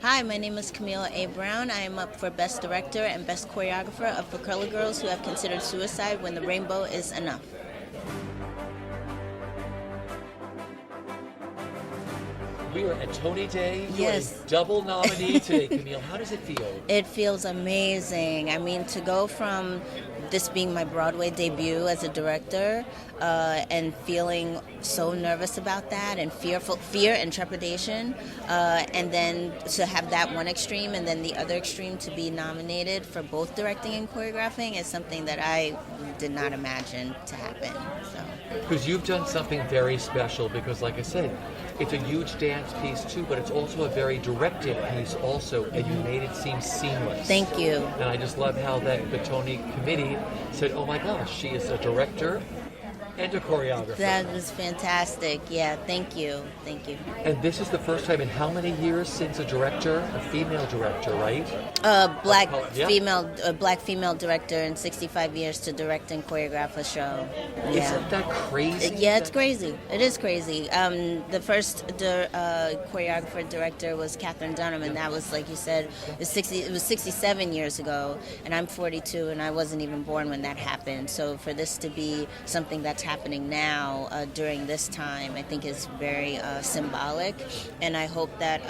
Hi, my name is Camille A. Brown. I am up for Best Director and Best Choreographer of For Curly Girls Who Have Considered Suicide When the Rainbow Is Enough. We are at Tony Day. You Yes. are a double nominee today, Camille. How does it feel? It feels amazing. I mean, to go from this being my Broadway debut as a director and feeling so nervous about that and fear and trepidation, and then to have that one extreme and then the other extreme to be nominated for both directing and choreographing is something that I did not imagine to happen. So. Because you've done something very special because, like I said, it's a huge dance piece too, but it's also a very directed piece also, and you made it seem seamless. Thank you. And I just love how the Tony committee said, oh my gosh, she is a director and a choreographer. That was fantastic. Yeah, thank you. Thank you. And this is the first time in how many years since a female director, right? Black Yeah. female director in 65 years to direct and choreograph a show. Yeah. Isn't that crazy? Yeah, it's crazy. It is crazy. The first choreographer director was Katherine Dunham, and that was, like you said, it was 67 years ago, and I'm 42, and I wasn't even born when that happened. So for this to be something that's happening now during this time, I think is very symbolic, and I hope that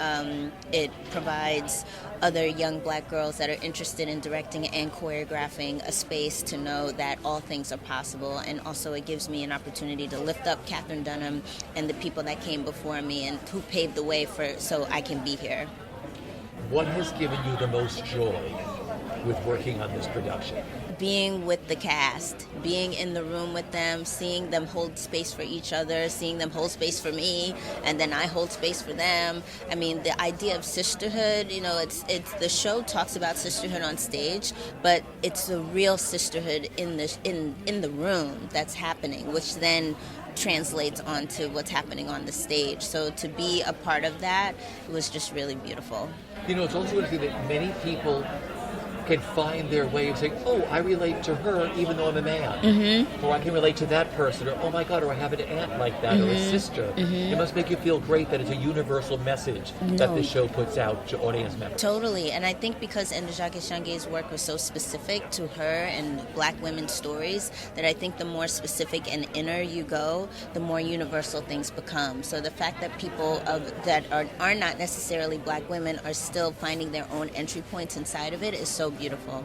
it provides other young black girls that are interested in directing and choreographing a space to know that all things are possible, and also it gives me an opportunity to lift up Katherine Dunham and the people that came before me and who paved the way so I can be here. What has given you the most joy with working on this production? Being with the cast, being in the room with them, seeing them hold space for each other, seeing them hold space for me, and then I hold space for them. I mean, the idea of sisterhood, it's the show talks about sisterhood on stage, but it's the real sisterhood in the room that's happening, which then translates onto what's happening on the stage. So to be a part of that was just really beautiful. It's also interesting that many people can find their way of saying, oh, I relate to her even though I'm a man. Mm-hmm. Or I can relate to that person. Or, oh my God, or I have an aunt like that, or a sister. Mm-hmm. It must make you feel great that it's a universal message that the show puts out to audience members. Totally. And I think because Ndjake Shange's work was so specific to her and black women's stories, that I think the more specific and inner you go, the more universal things become. So the fact that people that are not necessarily black women are still finding their own entry points inside of it is so beautiful.